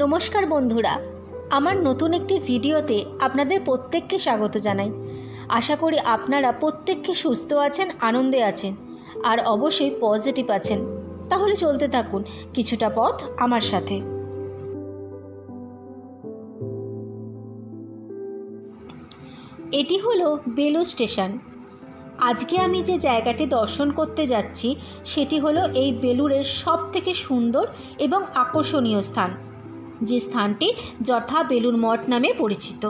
নমস্কার বন্ধুরা, আমার নতুন একটি ভিডিওতে আপনাদের প্রত্যেককে স্বাগত জানাই। আশা করি আপনারা প্রত্যেককে সুস্থ আছেন, আনন্দে আছেন আর অবশ্যই পজিটিভ আছেন। তাহলে চলতে থাকুন কিছুটা পথ আমার সাথে। এটি হলো বেলুড় স্টেশন। আজকে আমি যে জায়গাটি দর্শন করতে যাচ্ছি সেটি হলো এই বেলুড়ের সবথেকে সুন্দর এবং আকর্ষণীয় স্থান, যে স্থানটি যথা বেলুড় মঠ নামে পরিচিত।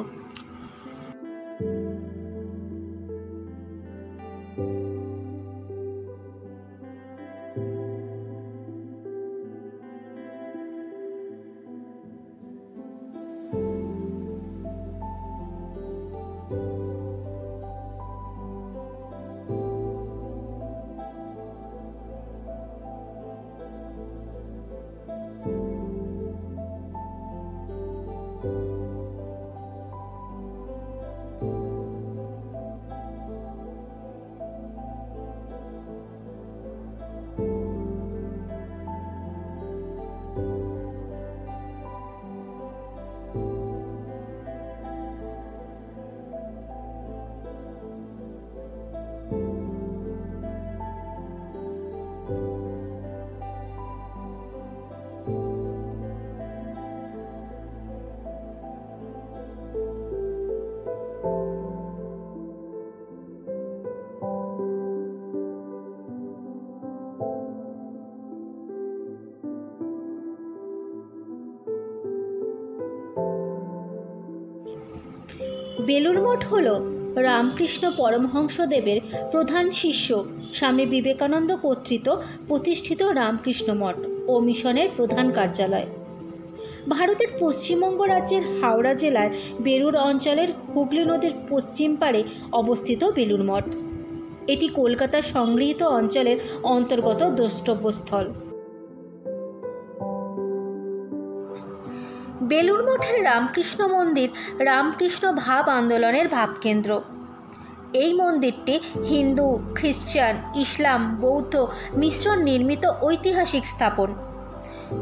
বেলুড় মঠ হল রামকৃষ্ণ পরমহংসদেবের প্রধান শিষ্য স্বামী বিবেকানন্দ কর্তৃক প্রতিষ্ঠিত রামকৃষ্ণ মঠ ও মিশনের প্রধান কার্যালয়। ভারতের পশ্চিমবঙ্গ রাজ্যের হাওড়া জেলার বেলুড় অঞ্চলের হুগলি নদীর পশ্চিম পাড়ে অবস্থিত বেলুড় মঠ। এটি কলকাতার সংগৃহীত অঞ্চলের অন্তর্গত দ্রষ্টব্যস্থল। বেলুড় মঠের রামকৃষ্ণ মন্দির রামকৃষ্ণ ভাব আন্দোলনের ভাবকেন্দ্র। এই মন্দিরটি হিন্দু, খ্রিস্টান, ইসলাম, বৌদ্ধ মিশ্রণ নির্মিত ঐতিহাসিক স্থাপন।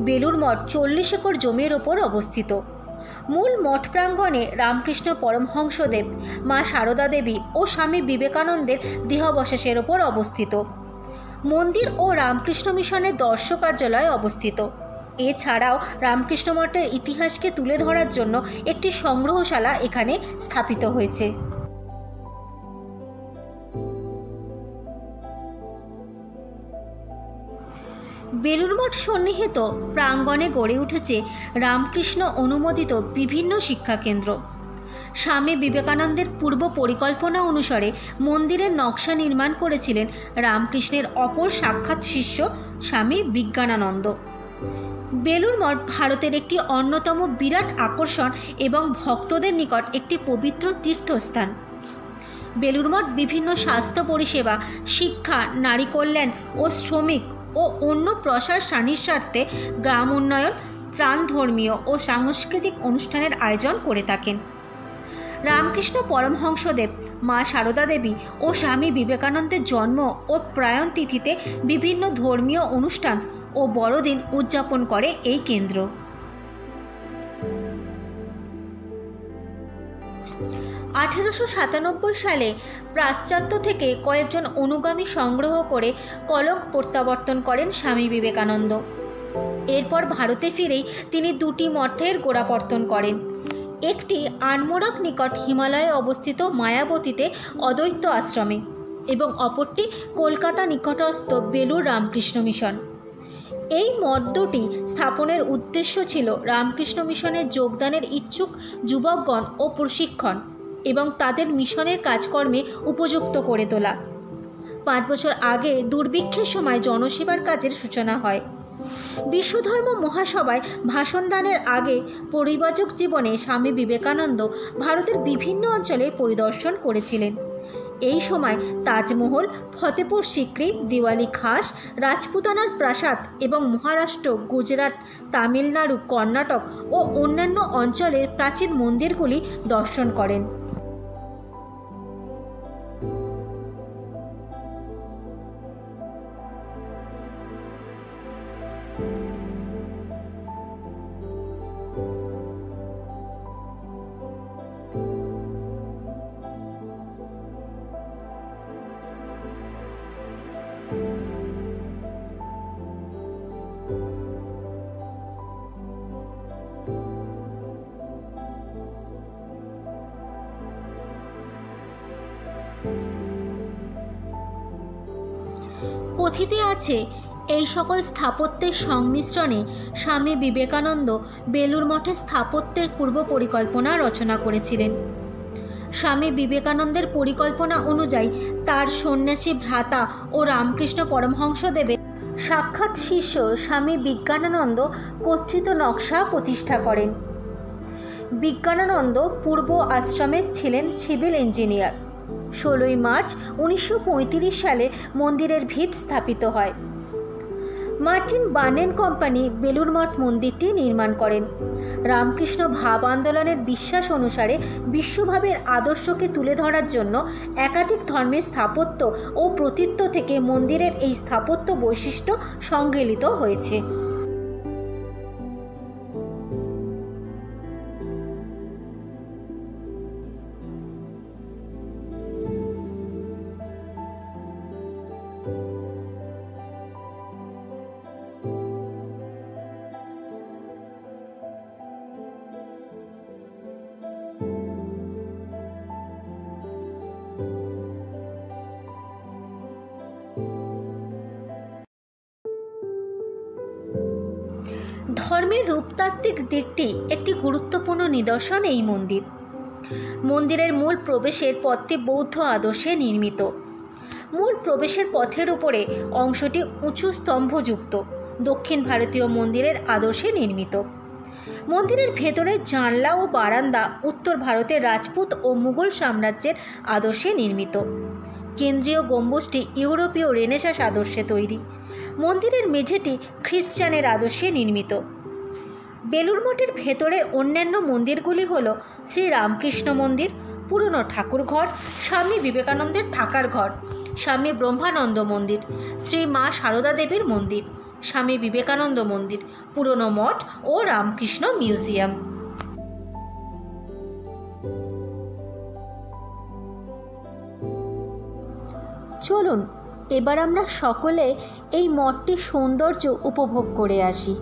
বেলুড় মঠ 40 একর জমির ওপর অবস্থিত। মূল মঠ প্রাঙ্গণে রামকৃষ্ণ পরমহংসদেব, মা সারদা দেবী ও স্বামী বিবেকানন্দের দেহাবশেষের ওপর অবস্থিত। মন্দির ও রামকৃষ্ণ মিশনের দর্শক কার্যালয় অবস্থিত। এছাড়াও রামকৃষ্ণ মঠের ইতিহাসকে তুলে ধরার জন্য একটি সংগ্রহশালা এখানে স্থাপিত হয়েছে। বেলুড় মঠ সন্নিহিত প্রাঙ্গণে গড়ে উঠেছে রামকৃষ্ণ অনুমোদিত বিভিন্ন শিক্ষাকেন্দ্র। স্বামী বিবেকানন্দের পূর্ব পরিকল্পনা অনুসারে মন্দিরের নকশা নির্মাণ করেছিলেন রামকৃষ্ণের অপর সাক্ষাৎ শিষ্য স্বামী বিজ্ঞানানন্দ। বেলুড় মঠ ভারতের একটি অন্যতম বিরাট আকর্ষণ এবং ভক্তদের নিকট একটি পবিত্র তীর্থস্থান। বেলুড় মঠ বিভিন্ন স্বাস্থ্য পরিষেবা, শিক্ষা, নারী কল্যাণ ও শ্রমিক ও অন্য প্রসার সান্নিধ্যার্থে গ্রাম উন্নয়ন, ত্রাণ, ধর্মীয় ও সাংস্কৃতিক অনুষ্ঠানের আয়োজন করে থাকেন। রামকৃষ্ণ পরমহংসদেব, মা সারদা দেবী ও স্বামী বিবেকানন্দের জন্ম ও প্রয়াণ তিথিতে বিভিন্ন ধর্মীয় অনুষ্ঠান ও বড়দিন উদযাপন করে এই কেন্দ্র। সালে পাশ্চাত্য থেকে কয়েকজন অনুগামী সংগ্রহ করে কলঙ্ক প্রত্যাবর্তন করেন স্বামী বিবেকানন্দ। এরপর ভারতে ফিরেই তিনি দুটি মঠের গোড়াপত্তন করেন। একটি আনমোড়ক নিকট হিমালয়ে অবস্থিত মায়াবতীতে অদ্বৈত আশ্রমে এবং অপরটি কলকাতা নিকটস্থ বেলুড় রামকৃষ্ণ মিশন। এই মঠ দুটি স্থাপনের উদ্দেশ্য ছিল রামকৃষ্ণ মিশনে যোগদানের ইচ্ছুক যুবকগণ ও প্রশিক্ষণ এবং তাদের মিশনের কাজকর্মে উপযুক্ত করে তোলা। 5 বছর আগে দুর্ভিক্ষের সময় জনসেবার কাজের সূচনা হয়। বিশ্বধর্ম মহাসভায় ভাষণদানের আগে পরিব্রাজক জীবনে স্বামী বিবেকানন্দ ভারতের বিভিন্ন অঞ্চলে পরিদর্শন করেছিলেন। এই সময় তাজমহল, ফতেপুর সিক্রি, দিওয়ালি খাস, রাজপুতানার প্রাসাদ এবং মহারাষ্ট্র, গুজরাট, তামিলনাড়ু, কর্ণাটক ও অন্যান্য অঞ্চলের প্রাচীন মন্দিরগুলি দর্শন করেন। কথিতে আছে, এই সকল স্থাপত্যের সংমিশ্রণে স্বামী বিবেকানন্দ বেলুড় মঠে স্থাপত্যের পূর্ব পরিকল্পনা রচনা করেছিলেন। স্বামী বিবেকানন্দের পরিকল্পনা অনুযায়ী তার সন্ন্যাসী ভ্রাতা ও রামকৃষ্ণ পরমহংসদেবের সাক্ষাৎ শিষ্য স্বামী বিজ্ঞানানন্দ কর্তৃক নকশা প্রতিষ্ঠা করেন। বিজ্ঞানানন্দ পূর্ব আশ্রমে ছিলেন সিভিল ইঞ্জিনিয়ার। 16ই মার্চ 1935 সালে মন্দিরের ভিত স্থাপিত হয়। মার্টিন বার্নেন কোম্পানি বেলুড় মঠ মন্দিরটি নির্মাণ করেন। রামকৃষ্ণ ভাব আন্দোলনের বিশ্বাস অনুসারে বিশ্বভাবের আদর্শকে তুলে ধরার জন্য একাধিক ধর্মের স্থাপত্য ও প্রতীত্ব থেকে মন্দিরের এই স্থাপত্য বৈশিষ্ট্য সংগৃহীত হয়েছে। ধর্মের রূপতাত্ত্বিক দিকটি একটি গুরুত্বপূর্ণ নিদর্শন এই মন্দির। মন্দিরের মূল প্রবেশের পথটি বৌদ্ধ আদর্শে নির্মিত। মূল প্রবেশের পথের উপরে অংশটি উঁচু স্তম্ভযুক্ত, দক্ষিণ ভারতীয় মন্দিরের আদর্শে নির্মিত। মন্দিরের ভেতরে জানলা ও বারান্দা উত্তর ভারতের রাজপুত ও মুঘল সাম্রাজ্যের আদর্শে নির্মিত। কেন্দ্রীয় গম্বুজটি ইউরোপীয় রেনেসাঁস আদর্শে তৈরি। মন্দিরের মেঝেটি খ্রিস্টানের আদর্শে নির্মিত। বেলুড় মঠের ভেতরের অন্যান্য মন্দিরগুলি হল শ্রী রামকৃষ্ণ মন্দির, পুরনো ঠাকুরঘর, স্বামী বিবেকানন্দের থাকার ঘর, স্বামী ব্রহ্মানন্দ মন্দির, শ্রী মা সারদা দেবীর মন্দির, স্বামী বিবেকানন্দ মন্দির, পুরনো মঠ ও রামকৃষ্ণ মিউজিয়াম। চলুন এবার আমরা সকলে এই মঠটির সৌন্দর্য উপভোগ করে আসি।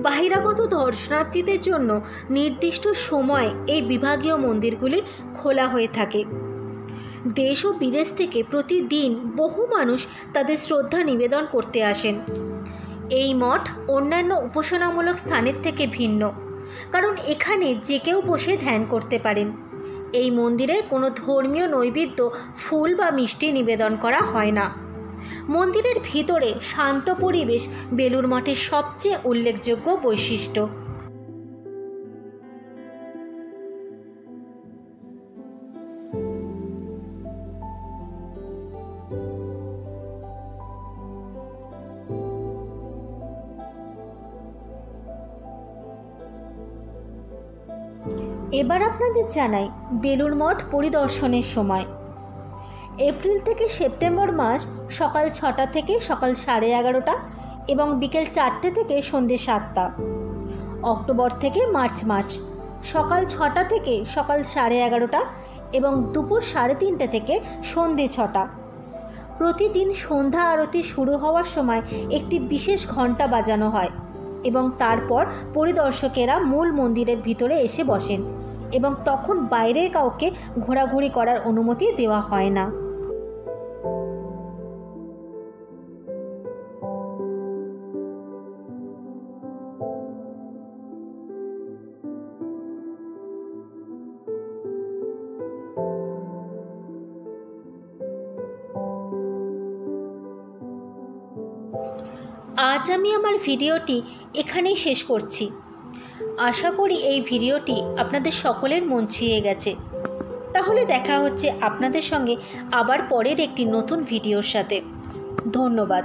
বাহিরাগত দর্শনার্থীদের জন্য নির্দিষ্ট সময় এই বিভাগীয় মন্দিরগুলি খোলা হয়ে থাকে। দেশ ও বিদেশ থেকে প্রতিদিন বহু মানুষ তাদের শ্রদ্ধা নিবেদন করতে আসেন। এই মঠ অন্যান্য উপাসনামূলক স্থানের থেকে ভিন্ন, কারণ এখানে যে কেউ বসে ধ্যান করতে পারেন। এই মন্দিরে কোনো ধর্মীয় নৈবেদ্য, ফুল বা মিষ্টি নিবেদন করা হয় না। মন্দিরের ভিতরে শান্ত পরিবেশ বেলুড় মঠের সবচেয়ে উল্লেখযোগ্য বৈশিষ্ট্য। এবার আপনাদের জানাই বেলুড় মঠ পরিদর্শনের সময়। এপ্রিল থেকে সেপ্টেম্বর মাস সকাল 6টা থেকে সকাল 11:30 এবং বিকেল 4টে থেকে সন্ধ্যে 7টা। অক্টোবর থেকে মার্চ মাস সকাল 6টা থেকে সকাল 11:30 এবং দুপুর 3:30 থেকে সন্ধ্যে 6টা। প্রতিদিন সন্ধ্যা আরতি শুরু হওয়ার সময় একটি বিশেষ ঘণ্টা বাজানো হয় এবং তারপর পরিদর্শকেরা মূল মন্দিরের ভিতরে এসে বসেন এবং তখন বাইরের কাউকে ঘোরাঘুরি করার অনুমতি দেওয়া হয় না। আজ আমি আমার ভিডিওটি এখানেই শেষ করছি। আশা করি এই ভিডিওটি আপনাদের সকলের মন ছুঁয়ে গেছে। তাহলে দেখা হচ্ছে আপনাদের সঙ্গে আবার পরের একটি নতুন ভিডিওর সাথে। ধন্যবাদ।